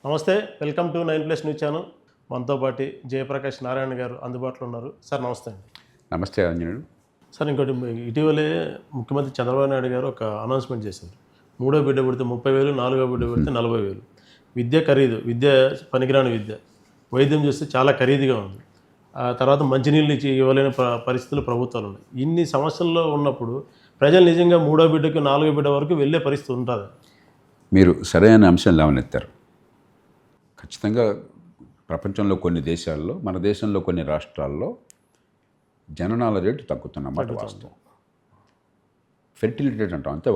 నమస్తే, welcome to 9+ news channel. మనతో పాటు జయప్రకాష్ నారాయణ గారు అందుబాటులో ఉన్నారు. సార్ నమస్తే అండి. నమస్తే ఆంజనేయుడు. సార్ ఇంకోటి, ఇటీవలే ముఖ్యమంత్రి చంద్రబాబు నాయుడు గారు ఒక అనౌన్స్మెంట్ చేశారు. మూడో బిడ్డ పుడితే 30,000, నాలుగో బిడ్డ పుడితే 40,000. విద్య ఖరీదు, విద్య పనికిరాని విద్య, వైద్యం చూస్తే చాలా ఖరీదుగా ఉంది. ఆ తర్వాత మంచినీళ్ళు ఇవ్వలేని పరిస్థితులు ప్రభుత్వాలు ఉన్నాయి. ఇన్ని సమస్యల్లో ఉన్నప్పుడు ప్రజలు నిజంగా మూడో బిడ్డకు నాలుగో బిడ్డ వరకు వెళ్ళే పరిస్థితి ఉంటుంది. మీరు సరైన అంశం లేవనెత్తారు. ఖచ్చితంగా ప్రపంచంలో కొన్ని దేశాల్లో, మన దేశంలో కొన్ని రాష్ట్రాల్లో జననాల రేటు తగ్గుతున్నమాట వాస్తవం. ఫెర్టిలిటీ రేట్ అంటాం. అంటే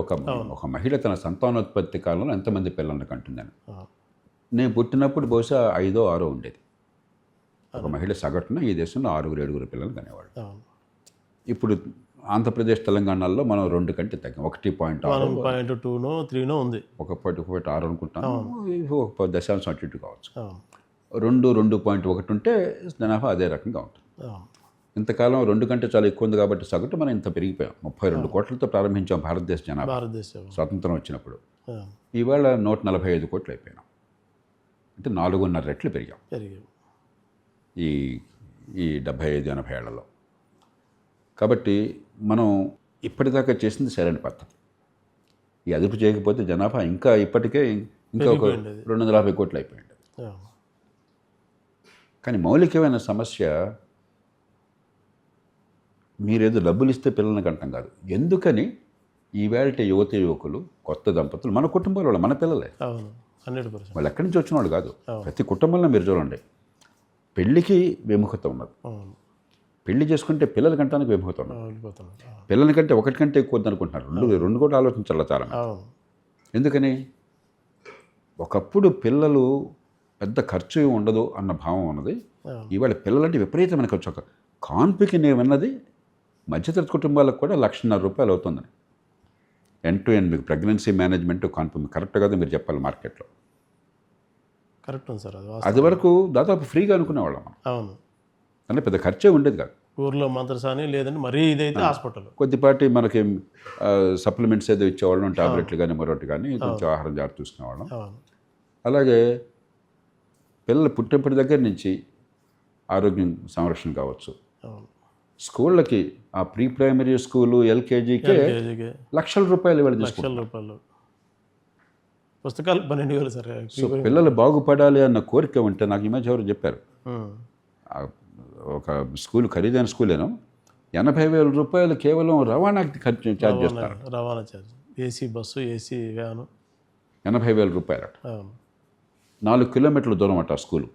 ఒక మహిళ తన సంతానోత్పత్తి కాలంలో ఎంతమంది పిల్లల్ని కంటుందని. నేను పుట్టినప్పుడు బహుశా 5 6 ఉండేది. ఒక మహిళ సగటున ఈ దేశంలో 6 7 పిల్లలు కనేవాడు. ఇప్పుడు ఆంధ్రప్రదేశ్ తెలంగాణలో మనం 2 కంటే తగ్గాం. 1.2నో 3నో ఉంది. 1.6 అనుకుంటాను. ఒక 10 దశాంశం అటు ఇటు కావచ్చు. 2.1 ఉంటే జనాభా అదే రకంగా ఉంటుంది. ఇంతకాలం 2 కంటే చాలా ఎక్కువ ఉంది కాబట్టి సగటు మనం ఇంత పెరిగిపోయాం. 32 కోట్లతో ప్రారంభించాం భారతదేశ జనాభా స్వాతంత్రం వచ్చినప్పుడు. ఈవేళ 145 కోట్లు అయిపోయినాం. అంటే 4.5 రెట్లు పెరిగాం ఈ 75-80 ఏళ్లలో. కాబట్టి మనం ఇప్పటిదాకా చేసింది సరైన పద్ధతి. ఈ అదుపు చేయకపోతే జనాభా ఇంకా ఇప్పటికే ఒక 250 కోట్లు అయిపోయింది. కానీ మౌలికమైన సమస్య మీరేదో డబ్బులు ఇస్తే పిల్లల్ని కంటాం కాదు. ఎందుకని ఈవేళ యువతి యువకులు, కొత్త దంపతులు మన కుటుంబాల మన పిల్లలే. వాళ్ళు ఎక్కడి నుంచి వచ్చిన వాళ్ళు కాదు. ప్రతి కుటుంబంలో మీరు చూడండి, పెళ్ళికి విముఖత ఉన్నది. పెళ్లి చేసుకుంటే పిల్లల కంటానికి విముఖత ఉన్నది. పిల్లల కంటే ఒకటి కంటే ఎక్కువ అనుకుంటున్నారు. రెండు కూడా ఆలోచించాలి చాలా. ఎందుకని ఒకప్పుడు పిల్లలు పెద్ద ఖర్చు ఉండదు అన్న భావం ఉన్నది. ఇవాళ పిల్లలంటే విపరీతమైన ఖర్చు. ఒక కాన్పుకి నేను విన్నది మధ్యతరగతి కుటుంబాలకు కూడా ₹1,50,000 అవుతుందని. ఎండ్ టు ఎండ్ మీకు ప్రెగ్నెన్సీ మేనేజ్మెంట్, కాన్పు కరెక్ట్ కదా మీరు చెప్పాలి. మార్కెట్లో కరెక్ట్ ఉంది సార్. అది వరకు దాదాపు ఫ్రీగా అనుకునేవాళ్ళం మనం. అవును, అంటే పెద్ద ఖర్చే ఉండేది కాదు. ఊర్లో మంత్రసాని లేదంటే మరీ ఇదైతే హాస్పిటల్ కొద్దిపాటి మనకి సప్లిమెంట్స్ ఏదో ఇచ్చేవాళ్ళం, టాబ్లెట్లు కానీ మరొకటి కానీ, కొంచెం ఆహారం జాగ్రత్త చూసుకునేవాళ్ళం. అలాగే పిల్లలు పుట్టినప్పటి దగ్గర నుంచి ఆరోగ్యం సంరక్షణ కావచ్చు. స్కూళ్ళకి ఆ ప్రీ ప్రైమరీ స్కూలు ఎల్కేజీకే ₹1,00,000 ఇవాళ తీసుకుంటారు. పుస్తకాలు 12,000 సార్. సో పిల్లలు బాగుపడాలి అన్న కోరిక ఉంటే, నాకు ఈ మధ్య ఎవరు చెప్పారు, ఒక స్కూల్ ఖరీదైన స్కూలేనో ₹80,000 కేవలం రవాణాకి ఖర్చు ఛార్జ్ చేస్తారు. రవాణా charge, AC bus, AC van, ₹80,000 అట. 4 కిలోమీటర్ల దూరం అట స్కూలు.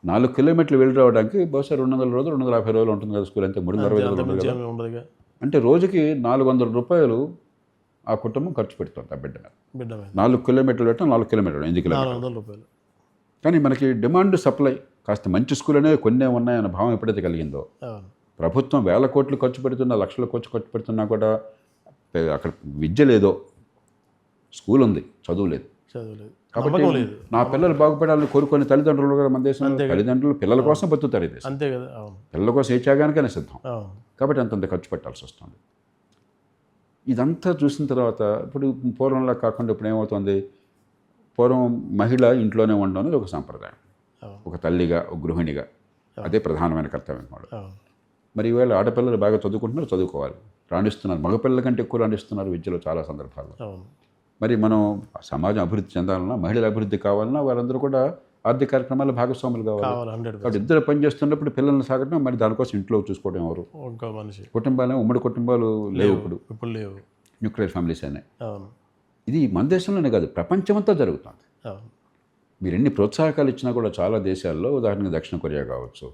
4 కిలోమీటర్లు వెళ్ళి రావడానికి బహుశా 200 రోజులు 250 రోజులు ఉంటుంది కదా స్కూల్. అంతే 360 ఉండదు. అంటే రోజుకి ₹400 ఆ కుటుంబం ఖర్చు పెడుతుంది ఆ బిడ్డ మీద. 4 కిలోమీటర్లు పెట్టిన 4 కిలోమీటర్లు 8 కిలోమీటర్లు. కానీ మనకి డిమాండ్ సప్లై కాస్త మంచి స్కూల్ అనేవి కొన్ని ఉన్నాయన్న భావం ఎప్పుడైతే కలిగిందో, ప్రభుత్వం వేల కోట్లు ఖర్చు పెడుతున్నా, లక్షల కోట్లు ఖర్చు పెడుతున్నా కూడా అక్కడ విద్య లేదో, స్కూల్ ఉంది, చదువు లేదు. కాబట్టి నా పిల్లలు బాగుపడాలని కోరుకునే తల్లిదండ్రులు కూడా మన దేశంలో తల్లిదండ్రులు పిల్లల కోసం బతుకుతారు. ఇది అంతే కదా. పిల్లల కోసం ఏ త్యాగానికైనా సిద్ధం. కాబట్టి అంతంత ఖర్చు పెట్టాల్సి వస్తుంది. ఇదంతా చూసిన తర్వాత ఇప్పుడు పూర్వంలా కాకుండా ఇప్పుడు ఏమవుతుంది, పూర్వం మహిళ ఇంట్లోనే ఉండడం అనేది ఒక సాంప్రదాయం. ఒక తల్లిగా, ఒక గృహిణిగా అదే ప్రధానమైన కర్తవ్యం కూడా. మరి ఈవేళ ఆడపిల్లలు బాగా చదువుకుంటున్నారు, చదువుకోవాలి, రాణిస్తున్నారు. మగపిల్లల కంటే ఎక్కువ రాణిస్తున్నారు విద్యలో చాలా సందర్భాల్లో. మరి మనం సమాజం అభివృద్ధి చెందాలన్నా, మహిళల అభివృద్ధి కావాలన్నా వారందరూ కూడా ఆర్థిక కార్యక్రమాల్లో భాగస్వాములు కావాలి. కాబట్టి ఇద్దరు పని చేస్తున్నప్పుడు పిల్లల్ని సాగడం, మరి దానికోసం ఇంట్లో చూసుకోవడం ఎవరు? కుటుంబాలు, ఉమ్మడి కుటుంబాలు లేవు ఇప్పుడు లేవు. న్యూక్లియర్ ఫ్యామిలీస్ అయినాయి. ఇది మన దేశంలోనే కాదు, ప్రపంచమంతా జరుగుతుంది. మీరు ఎన్ని ప్రోత్సాహకాలు ఇచ్చినా కూడా చాలా దేశాల్లో, ఉదాహరణకు దక్షిణ కొరియా కావచ్చు,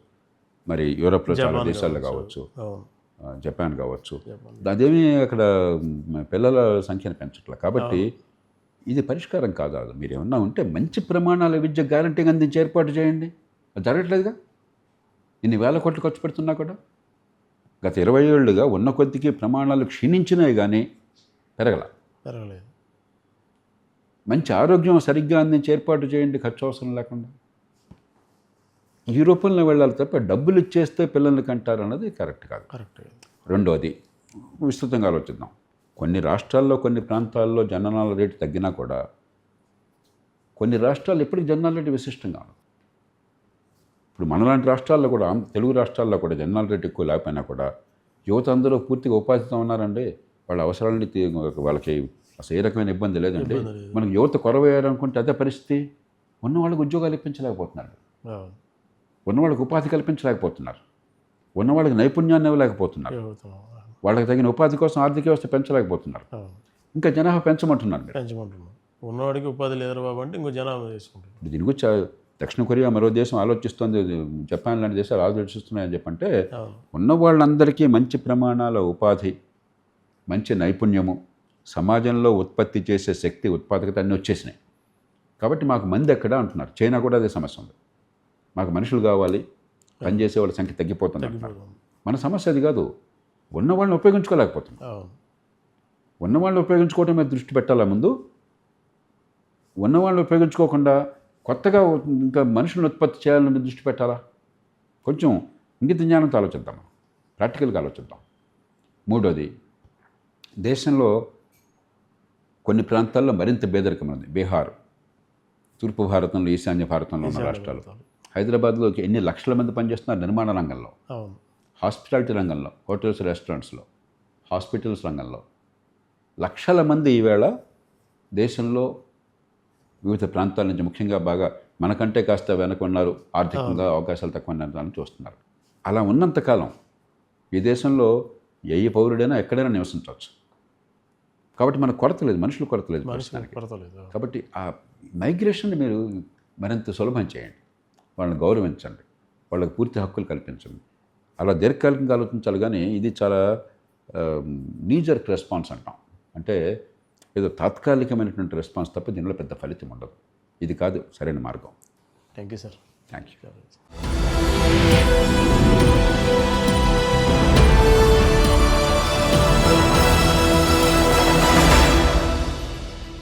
మరి యూరోప్లో చాలా దేశాల్లో కావచ్చు, జపాన్ కావచ్చు, అదేమీ అక్కడ పిల్లల సంఖ్యను పెంచట్లేదు. కాబట్టి ఇది పరిష్కారం కాదు. మీరు ఏమన్నా ఉంటే మంచి ప్రమాణాల విద్య గ్యారంటీగా అందించి ఏర్పాటు చేయండి. అది జరగట్లేదుగా. ఇన్ని వేల కోట్లు ఖర్చు పెడుతున్నా కూడా గత 20 ఏళ్ళుగా ఉన్న కొద్దికి ప్రమాణాలు క్షీణించినాయి కానీ పెరగలేదు. మంచి ఆరోగ్యం సరిగ్గా అందించి ఏర్పాటు చేయండి, ఖర్చు అవసరం లేకుండా. ఈ రూపంలో వెళ్ళాలి తప్ప డబ్బులు ఇచ్చేస్తే పిల్లల్ని కంటారు అన్నది కరెక్ట్ కాదు. రెండోది, విస్తృతంగా ఆలోచిద్దాం. కొన్ని రాష్ట్రాల్లో, కొన్ని ప్రాంతాల్లో జననాల రేటు తగ్గినా కూడా కొన్ని రాష్ట్రాలు ఎప్పటికీ జగన్మోహన్ రెడ్డి విశిష్టంగా ఉంది. ఇప్పుడు మనలాంటి రాష్ట్రాల్లో కూడా తెలుగు రాష్ట్రాల్లో కూడా జగన్మోహన్ రెడ్డి ఎక్కువ లేకపోయినా కూడా యువత అందరూ పూర్తిగా ఉపాధితో ఉన్నారండి. వాళ్ళ అవసరాలని వాళ్ళకి అసలు ఏ రకమైన ఇబ్బంది లేదండి. మనకు యువత కొరవేయాలనుకుంటే అదే పరిస్థితి. ఉన్న వాళ్ళకి ఉద్యోగాలు ఇప్పించలేకపోతున్నారు, ఉన్న వాళ్ళకి ఉపాధి కల్పించలేకపోతున్నారు, ఉన్న వాళ్ళకి నైపుణ్యాన్ని ఇవ్వలేకపోతున్నారు, వాళ్ళకి తగిన ఉపాధి కోసం ఆర్థిక వ్యవస్థ పెంచలేకపోతున్నారు. ఇంకా జనాభా పెంచమంటున్నారు. ఉన్నవాడికి ఉపాధి లేదు బాబు అంటే ఇంకో జనాభా చేసుకుంటారు. దీని గురించి దక్షిణ కొరియా మరో దేశం ఆలోచిస్తుంది, జపాన్ లాంటి దేశాలు ఆలోచిస్తున్నాయని చెప్పంటే ఉన్న వాళ్ళందరికీ మంచి ప్రమాణాల ఉపాధి, మంచి నైపుణ్యము, సమాజంలో ఉత్పత్తి చేసే శక్తి, ఉత్పాదకత అన్నీ వచ్చేసినాయి. కాబట్టి మాకు మంది ఎక్కడ అంటున్నారు. చైనా కూడా అదే సమస్య ఉంది. మాకు మనుషులు కావాలి, పనిచేసే వాళ్ళ సంఖ్య తగ్గిపోతుంది అంటున్నారు. మన సమస్య అది కాదు, ఉన్న వాళ్ళని ఉపయోగించుకోలేకపోతున్నాం. ఉన్న వాళ్ళని ఉపయోగించుకోవడం మీద దృష్టి పెట్టాలా ముందు. ఉన్న వాళ్ళని ఉపయోగించుకోకుండా కొత్తగా ఇంకా మనుషులను ఉత్పత్తి చేయాలని మీద దృష్టి పెట్టాలా. కొంచెం ఇంగిత జ్ఞానంతో ఆలోచిద్దాం, ప్రాక్టికల్గా ఆలోచిద్దాం. మూడోది, దేశంలో కొన్ని ప్రాంతాల్లో మరింత పేదరికం ఉంది. బీహార్, తూర్పు భారతంలో, ఈశాన్య భారతంలో ఉన్న రాష్ట్రాలు. హైదరాబాద్లో ఎన్ని లక్షల మంది పనిచేస్తున్నారు నిర్మాణ రంగంలో, హాస్పిటాలిటీ రంగంలో, హోటల్స్, రెస్టారెంట్స్లో, హాస్పిటల్స్ రంగంలో. లక్షల మంది ఈవేళ దేశంలో వివిధ ప్రాంతాల నుంచి, ముఖ్యంగా బాగా మనకంటే కాస్త వెనక ఉన్నారు, ఆర్థికంగా అవకాశాలు తక్కువ ఉన్నారని చూస్తున్నారు. అలా ఉన్నంతకాలం ఈ దేశంలో ఏ పౌరుడైనా ఎక్కడైనా నివసించవచ్చు. కాబట్టి మనకు కొరత లేదు, మనుషులు కొరత లేదు. కాబట్టి ఆ మైగ్రేషన్ మీరు మరింత సులభం చేయండి, వాళ్ళని గౌరవించండి, వాళ్ళకి పూర్తి హక్కులు కల్పించండి. అలా దీర్ఘకాలికంగా ఆలోచించాలి. కానీ ఇది చాలా నీజర్క్ రెస్పాన్స్ అంటాం. అంటే ఏదో తాత్కాలికమైనటువంటి రెస్పాన్స్ తప్ప దీనిలో పెద్ద ఫలితం ఉండదు. ఇది కాదు సరైన మార్గం. Thank you sir. Thank you.